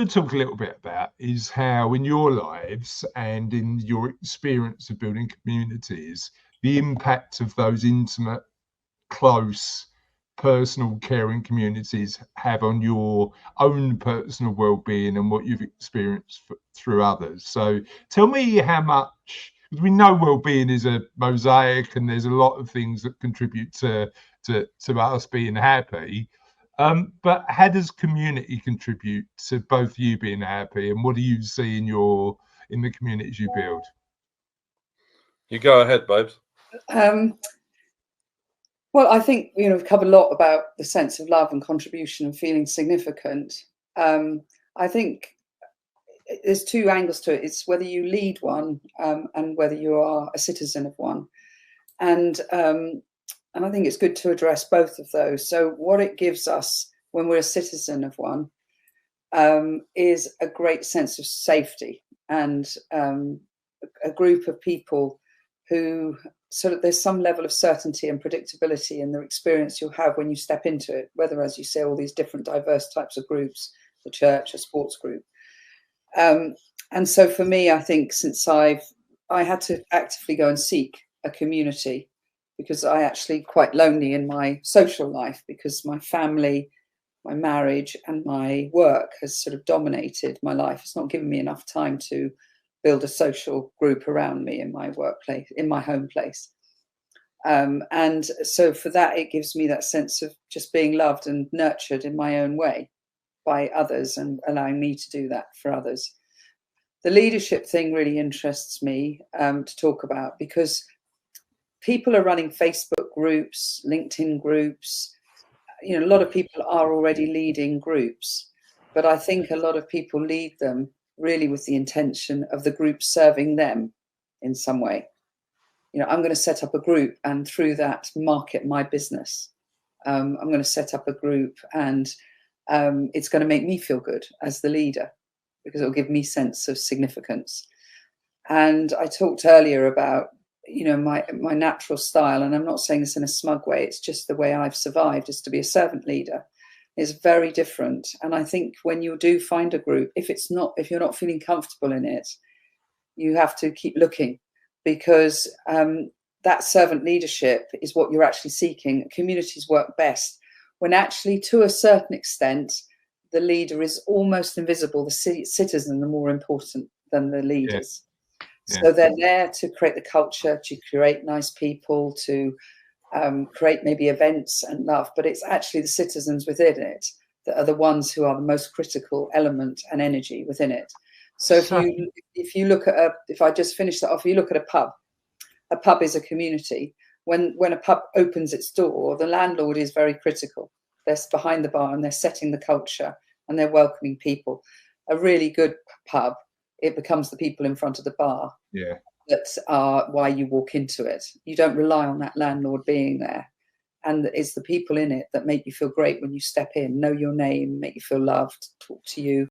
to talk a little bit about is how in your lives and in your experience of building communities, the impact of those intimate, close, personal caring communities have on your own personal well-being and what you've experienced through others. So tell me how much, because we know well-being is a mosaic and there's a lot of things that contribute to us being happy. But how does community contribute to both you being happy, and what do you see in the communities you build? You go ahead, babes. Well, I think, we've covered a lot about the sense of love and contribution and feeling significant. I think there's two angles to it. It's whether you lead one and whether you are a citizen of one. And I think it's good to address both of those. So what it gives us when we're a citizen of one is a great sense of safety and a group of people who sort of, there's some level of certainty and predictability in the experience you'll have when you step into it, whether, as you say, all these different diverse types of groups, the church, a sports group. And so for me, I think since I had to actively go and seek a community, because I actually quite lonely in my social life, because my family, my marriage and my work has sort of dominated my life. It's not given me enough time to build a social group around me in my workplace, in my home place. And so for that, it gives me that sense of just being loved and nurtured in my own way by others and allowing me to do that for others. The leadership thing really interests me to talk about, because people are running Facebook groups, LinkedIn groups. A lot of people are already leading groups, but I think a lot of people lead them really with the intention of the group serving them in some way. I'm going to set up a group and through that market my business. I'm going to set up a group and it's going to make me feel good as the leader, because it'll give me sense of significance. And I talked earlier about, my natural style, and I'm not saying this in a smug way, it's just the way I've survived, is to be a servant leader. Is very different. And I think when you do find a group, if you're not feeling comfortable in it, you have to keep looking, because that servant leadership is what you're actually seeking. Communities work best when actually, to a certain extent, the leader is almost invisible. The citizen are more important than the leaders. Yeah. So they're there to create the culture, to create nice people, to create maybe events and love, but it's actually the citizens within it that are the ones who are the most critical element and energy within it. So if you look at if I just finish that off, if you look at a pub is a community. When a pub opens its door, the landlord is very critical. They're behind the bar and they're setting the culture and they're welcoming people. A really good pub, it becomes the people in front of the bar. Yeah. That are why you walk into it. You don't rely on that landlord being there. And it's the people in it that make you feel great when you step in, know your name, make you feel loved, talk to you.